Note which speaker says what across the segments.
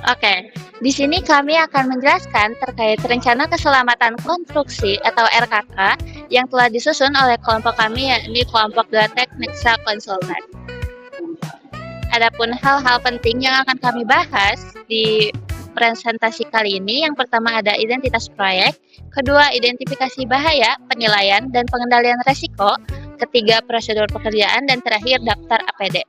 Speaker 1: Oke, di sini kami akan menjelaskan terkait rencana keselamatan konstruksi atau RKK yang telah disusun oleh kelompok kami yakni kelompok Gatek Nexa Konsultan. Adapun hal-hal penting yang akan kami bahas di presentasi kali ini, yang pertama ada identitas proyek, kedua identifikasi bahaya, penilaian dan pengendalian resiko, ketiga prosedur pekerjaan, dan terakhir daftar APD.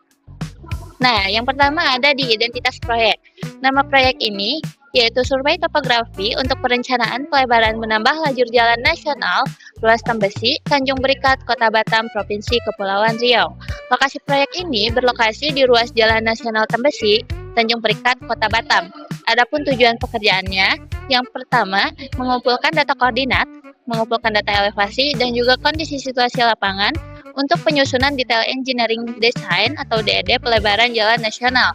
Speaker 1: Nah, yang pertama ada di identitas proyek. Nama proyek ini yaitu Survei Topografi untuk Perencanaan Pelebaran Menambah Lajur Jalan Nasional Ruas Tambesi, Tanjung Berikat, Kota Batam, Provinsi Kepulauan Riau. Lokasi proyek ini berlokasi di ruas Jalan Nasional Tambesi, Tanjung Berikat, Kota Batam. Adapun tujuan pekerjaannya, yang pertama mengumpulkan data koordinat, mengumpulkan data elevasi, dan juga kondisi situasi lapangan untuk penyusunan detail engineering design atau DED pelebaran jalan nasional.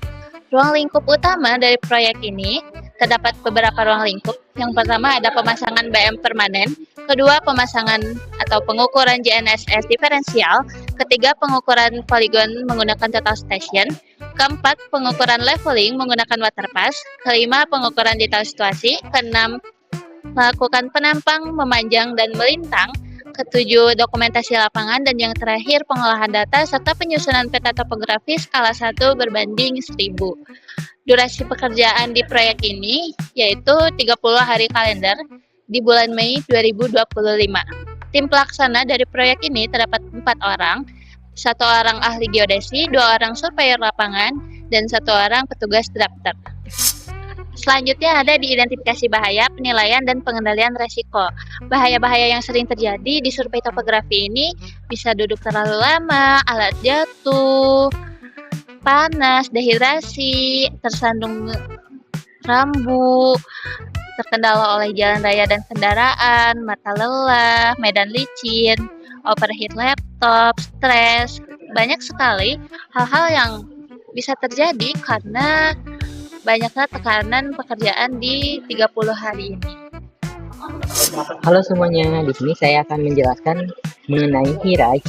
Speaker 1: Ruang lingkup utama dari proyek ini terdapat beberapa ruang lingkup. Yang pertama ada pemasangan BM permanen, kedua pemasangan atau pengukuran GNSS diferensial, ketiga pengukuran poligon menggunakan total station, keempat pengukuran leveling menggunakan waterpass, kelima pengukuran detail situasi, keenam melakukan penampang, memanjang, dan melintang, ketujuh dokumentasi lapangan, dan yang terakhir pengolahan data serta penyusunan peta topografi skala 1 berbanding 1000. Durasi pekerjaan di proyek ini yaitu 30 hari kalender di bulan Mei 2025. Tim pelaksana dari proyek ini terdapat 4 orang, 1 orang ahli geodesi, 2 orang surveyor lapangan, dan 1 orang petugas drafter. Selanjutnya ada di identifikasi bahaya, penilaian, dan pengendalian resiko. Bahaya-bahaya yang sering terjadi di survei topografi ini bisa duduk terlalu lama, alat jatuh, panas, dehidrasi, tersandung rambu, terkendala oleh jalan raya dan kendaraan, mata lelah, medan licin, overheat laptop, stres. Banyak sekali hal-hal yang bisa terjadi karena banyaknya tekanan pekerjaan di 30 hari ini.
Speaker 2: Halo semuanya, di sini saya akan menjelaskan mengenai hierarchy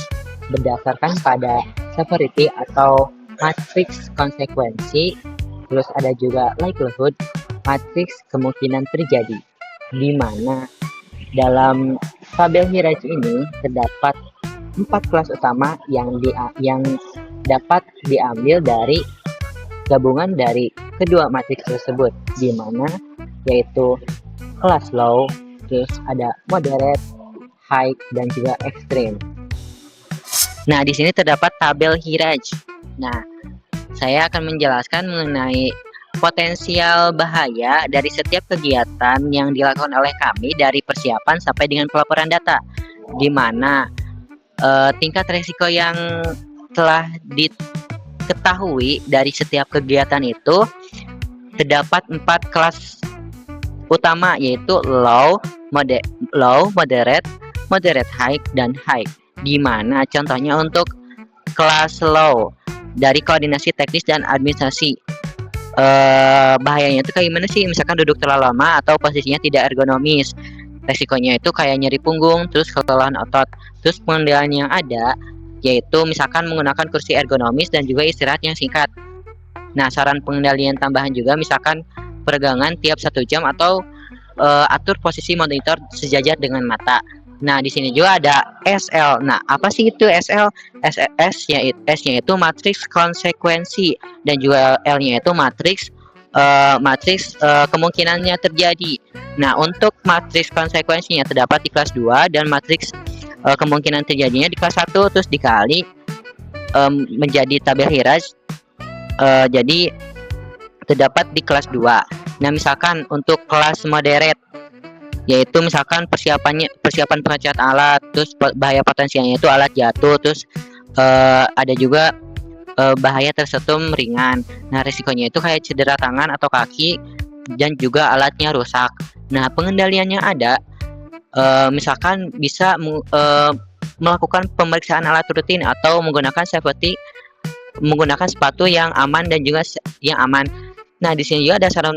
Speaker 2: berdasarkan pada severity atau matriks konsekuensi, terus ada juga likelihood, matriks kemungkinan terjadi, di mana dalam tabel hierarchy ini terdapat 4 kelas utama yang dapat diambil dari gabungan dari kedua matriks tersebut, di mana yaitu kelas low, terus ada moderate, high, dan juga extreme. Nah, di sini terdapat tabel hierarchy. Nah, saya akan menjelaskan mengenai potensial bahaya dari setiap kegiatan yang dilakukan oleh kami dari persiapan sampai dengan pelaporan data, di mana tingkat risiko yang telah diketahui dari setiap kegiatan itu terdapat 4 kelas utama, yaitu low, moderate, high, dan high. Di mana contohnya untuk kelas low dari koordinasi teknis dan administrasi, bahayanya itu kayak gimana sih? Misalkan duduk terlalu lama atau posisinya tidak ergonomis, resikonya itu kayak nyeri punggung, terus kelelahan otot. Terus pengendalian yang ada yaitu misalkan menggunakan kursi ergonomis dan juga istirahat yang singkat. Nah, saran pengendalian tambahan juga misalkan peregangan tiap 1 jam atau atur posisi monitor sejajar dengan mata. Nah, di sini juga ada SL. Nah, apa sih itu SL? S-nya itu matriks konsekuensi, dan juga L-nya itu matriks kemungkinannya terjadi. Nah, untuk matriks konsekuensinya terdapat di kelas 2 dan matriks kemungkinan terjadinya di kelas 1, terus dikali menjadi tabel hierarchy. Jadi terdapat di kelas 2. Nah, misalkan untuk kelas moderate, yaitu misalkan persiapan pengecat alat, terus bahaya potensialnya itu alat jatuh, terus ada juga bahaya tersetum ringan. Nah, risikonya itu kayak cedera tangan atau kaki dan juga alatnya rusak. Nah, pengendaliannya ada, misalkan bisa melakukan pemeriksaan alat rutin atau menggunakan sepatu yang aman dan juga yang aman. Nah, di sini juga ada saran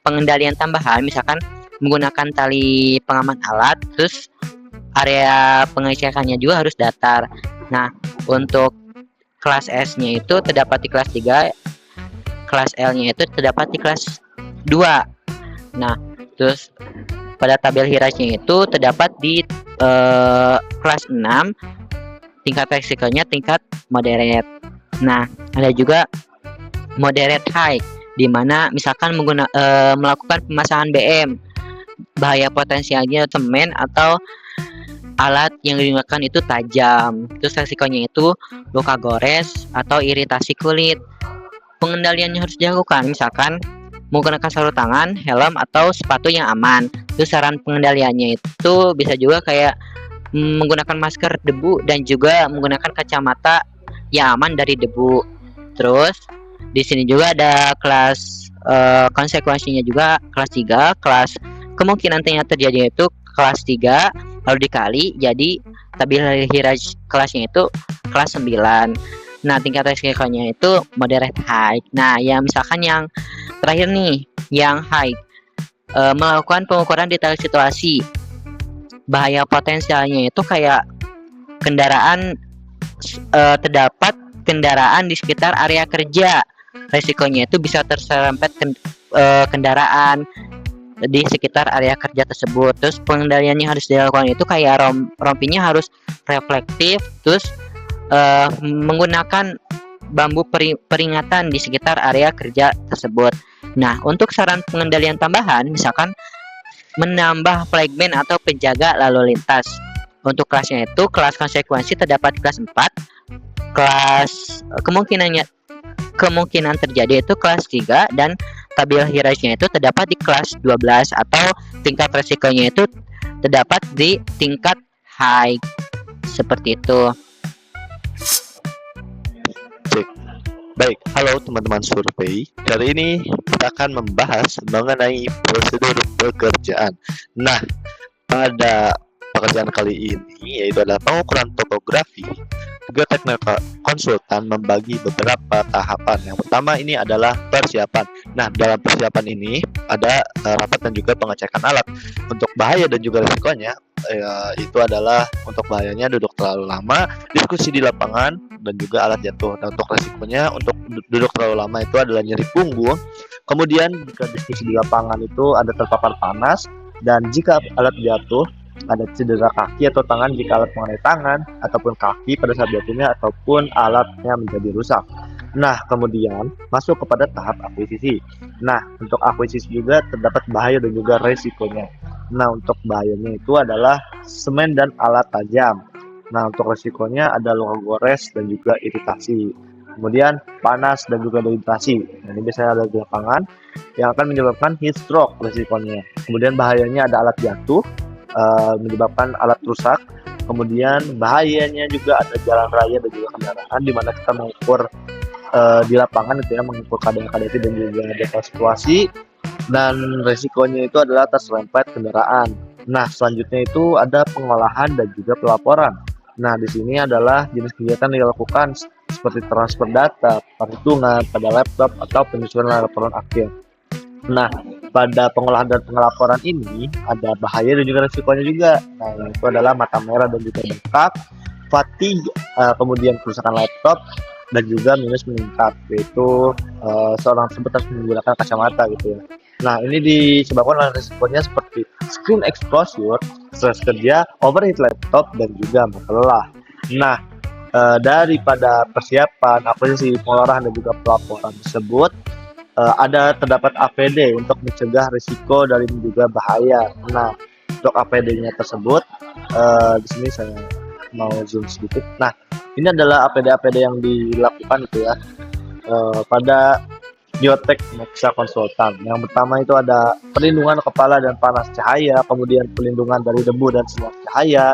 Speaker 2: pengendalian tambahan, misalkan menggunakan tali pengaman alat, terus area pengecekannya juga harus datar. Nah, untuk kelas S-nya itu terdapat di kelas 3, kelas L-nya itu terdapat di kelas 2. Nah, terus pada tabel hierarkinya itu terdapat di kelas 6 tingkat resikonya tingkat moderate. Nah, ada juga moderate high di mana misalkan melakukan pemasangan BM, bahaya potensialnya semen atau alat yang digunakan itu tajam. Terus resikonya itu luka gores atau iritasi kulit. Pengendaliannya harus dilakukan misalkan menggunakan sarung tangan, helm atau sepatu yang aman. Terus saran pengendaliannya itu bisa juga kayak menggunakan masker debu dan juga menggunakan kacamata yang aman dari debu. Terus di sini juga ada kelas konsekuensinya juga kelas 3, kelas kemungkinan terjadi itu kelas 3 lalu dikali jadi tabel hierarki kelasnya itu kelas 9. Nah, tingkat resikonya itu moderate high. Nah, yang misalkan yang terakhir nih, yang high, melakukan pengukuran detail situasi. Bahaya potensialnya itu kayak kendaraan terdapat kendaraan di sekitar area kerja. Resikonya itu bisa terserempet kendaraan di sekitar area kerja tersebut. Terus pengendaliannya harus dilakukan itu kayak rompinya harus reflektif, terus menggunakan bambu peringatan di sekitar area kerja tersebut. Nah, untuk saran pengendalian tambahan, misalkan menambah flagman atau penjaga lalu lintas. Untuk kelasnya itu kelas konsekuensi terdapat kelas 4, kelas kemungkinan terjadi itu kelas 3, dan tabel hierarkinya itu terdapat di kelas 12 atau tingkat resikonya itu terdapat di tingkat high. Seperti itu.
Speaker 3: Baik, halo teman-teman survei. Kali ini kita akan membahas mengenai prosedur pekerjaan. Nah, pada pekerjaan kali ini yaitu adalah pengukuran topografi. Juga teknik konsultan membagi beberapa tahapan. Yang pertama ini adalah persiapan. Nah, dalam persiapan ini ada rapat dan juga pengecekan alat. Untuk bahaya dan juga risikonya itu adalah untuk bahayanya duduk terlalu lama, diskusi di lapangan, dan juga alat jatuh. Dan untuk resikonya untuk duduk terlalu lama itu adalah nyeri punggung. Kemudian jika diskusi di lapangan itu ada terpapar panas, dan jika alat jatuh ada cedera kaki atau tangan jika alat mengenai tangan ataupun kaki pada saat jatuhnya ataupun alatnya menjadi rusak. Nah, kemudian masuk kepada tahap akuisisi. Nah, untuk akuisisi juga terdapat bahaya dan juga resikonya. Nah, untuk bahayanya itu adalah semen dan alat tajam. Nah, untuk resikonya ada luka gores dan juga iritasi. Kemudian panas dan juga dehidrasi. Nah, ini biasanya ada di lapangan yang akan menyebabkan heat stroke resikonya. Kemudian bahayanya ada alat jatuh, menyebabkan alat rusak. Kemudian bahayanya juga ada jalan raya dan juga kendaraan di mana kita mengukur di lapangan itu ya, mengukur kadang-kadang dan juga data situasi, dan resikonya itu adalah terserempet kendaraan. Nah, selanjutnya itu ada pengolahan dan juga pelaporan. Nah, di sini adalah jenis kegiatan yang dilakukan seperti transfer data, perhitungan pada laptop atau penyusunan laporan akhir. Nah, pada pengolahan dan pelaporan ini ada bahaya dan juga resikonya juga. Nah, itu adalah mata merah dan juga bengkak, fatigue, kemudian kerusakan laptop, dan juga minus meningkat, yaitu seorang tersebut harus menggunakan kacamata gitu ya. Nah, ini disebabkan oleh resikonya seperti screen exposure, stres kerja, overheat laptop, dan juga mata lelah. Nah, daripada persiapan, akuisisi, pengolahan, dan juga pelaporan tersebut, terdapat APD untuk mencegah risiko dari juga bahaya. Nah, untuk APD-nya tersebut, di sini saya mau zoom sedikit. Nah, ini adalah APD-APD yang dilakukan itu ya pada Biotek Nexa Konsultan. Yang pertama itu ada perlindungan kepala dan panas cahaya, kemudian perlindungan dari debu dan sinar cahaya,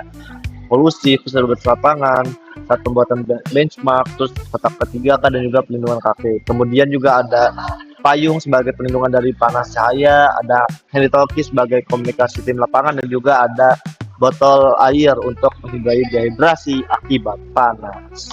Speaker 3: polusi, fasilitas lapangan, saat pembuatan benchmark, terus kotak ketiga dan juga perlindungan kaki. Kemudian juga ada payung sebagai perlindungan dari panas cahaya, ada handy-talkie sebagai komunikasi tim lapangan, dan juga ada botol air untuk menghindari dehidrasi akibat panas.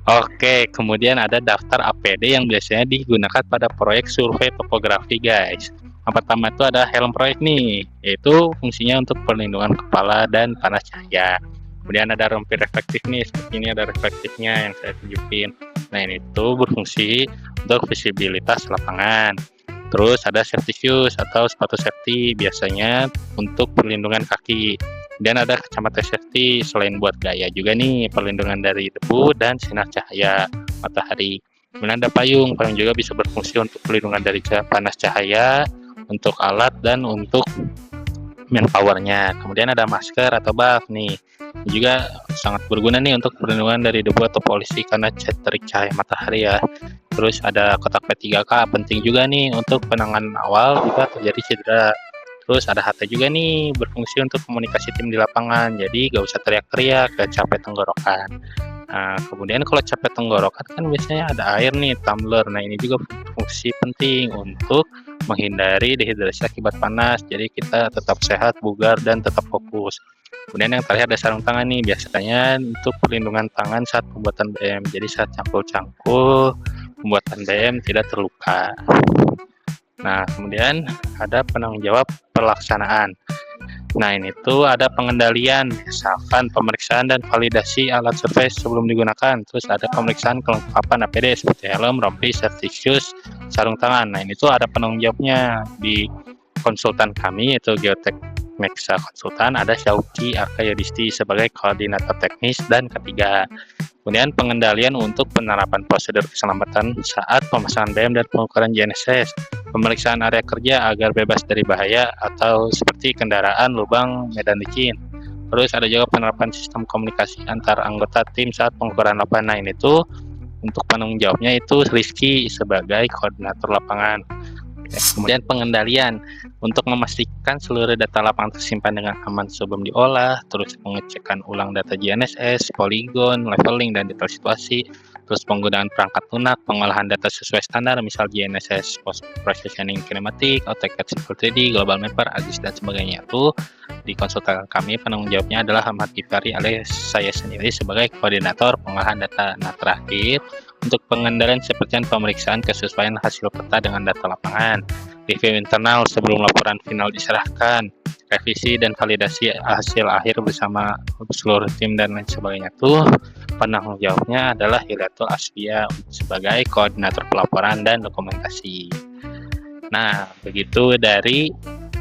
Speaker 4: Oke, kemudian ada daftar APD yang biasanya digunakan pada proyek survei topografi, guys. Yang pertama itu ada helm proyek nih, yaitu fungsinya untuk perlindungan kepala dan panas cahaya. Kemudian ada rompi reflektif nih, seperti ini ada reflektifnya yang saya tunjukin. Nah, ini tuh berfungsi untuk visibilitas lapangan. Terus ada safety shoes atau sepatu safety biasanya untuk perlindungan kaki. Dan ada kacamata safety selain buat gaya juga nih, perlindungan dari debu dan sinar cahaya matahari. Kemudian ada payung juga bisa berfungsi untuk perlindungan dari panas cahaya, untuk alat dan untuk manpowernya. Kemudian ada masker atau buff nih, ini juga sangat berguna nih untuk perlindungan dari debu atau polusi karena terik cahaya matahari ya. Terus ada kotak P3K penting juga nih untuk penanganan awal jika terjadi cedera. Terus ada HT juga nih, berfungsi untuk komunikasi tim di lapangan, jadi gak usah teriak-teriak dan capek tenggorokan. Nah, kemudian kalau capek tenggorokan kan biasanya ada air nih, tumbler. Nah, ini juga fungsi penting untuk menghindari dehidrasi akibat panas, jadi kita tetap sehat, bugar, dan tetap fokus. Kemudian yang terakhir ada sarung tangan nih, biasanya untuk perlindungan tangan saat pembuatan BM, jadi saat cangkul-cangkul, pembuatan BM tidak terluka. Nah, kemudian ada penanggung jawab pelaksanaan. Nah, ini tuh ada pengendalian, misalkan pemeriksaan dan validasi alat survei sebelum digunakan. Terus ada pemeriksaan kelengkapan APD seperti helm, rompi, safety shoes, sarung tangan. Nah, ini tuh ada penanggung jawabnya di konsultan kami, yaitu Geotek Nexa Konsultan, ada Syauki Arka Yudisti sebagai koordinator teknis dan ketiga. Kemudian pengendalian untuk penerapan prosedur keselamatan saat pemasangan BM dan pengukuran GNSS, pemeriksaan area kerja agar bebas dari bahaya atau seperti kendaraan, lubang, medan licin. Terus ada juga penerapan sistem komunikasi antar anggota tim saat pengukuran lapangan. Nah, ini tuh untuk penanggung jawabnya itu Rizky sebagai koordinator lapangan. Kemudian pengendalian untuk memastikan seluruh data lapangan tersimpan dengan aman sebelum diolah, terus pengecekan ulang data GNSS, poligon, leveling, dan detail situasi, terus penggunaan perangkat lunak, pengolahan data sesuai standar, misal GNSS, post processing kinematik, AutoCAD Civil 3D, Global Mapper, AGIS, dan sebagainya. Itu di konsultan kami penanggung jawabnya adalah Ahmad Gifari alias saya sendiri sebagai koordinator pengolahan data. Nah, terakhir untuk pengendalian seperti pemeriksaan kesesuaian hasil peta dengan data lapangan, review internal sebelum laporan final diserahkan, revisi dan validasi hasil akhir bersama seluruh tim dan lain sebagainya. Tuh penanggung jawabnya adalah Hilatul Asfia sebagai koordinator pelaporan dan dokumentasi. Nah, begitu dari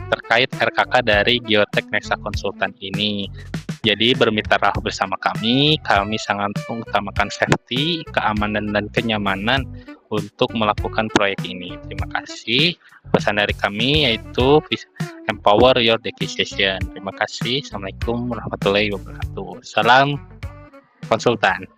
Speaker 4: terkait RKK dari Geotek Nexa Konsultan ini. Jadi bermitra bersama kami sangat mengutamakan safety, keamanan, dan kenyamanan untuk melakukan proyek ini. Terima kasih. Pesan dari kami yaitu empower your decision. Terima kasih. Assalamualaikum warahmatullahi wabarakatuh. Salam konsultan.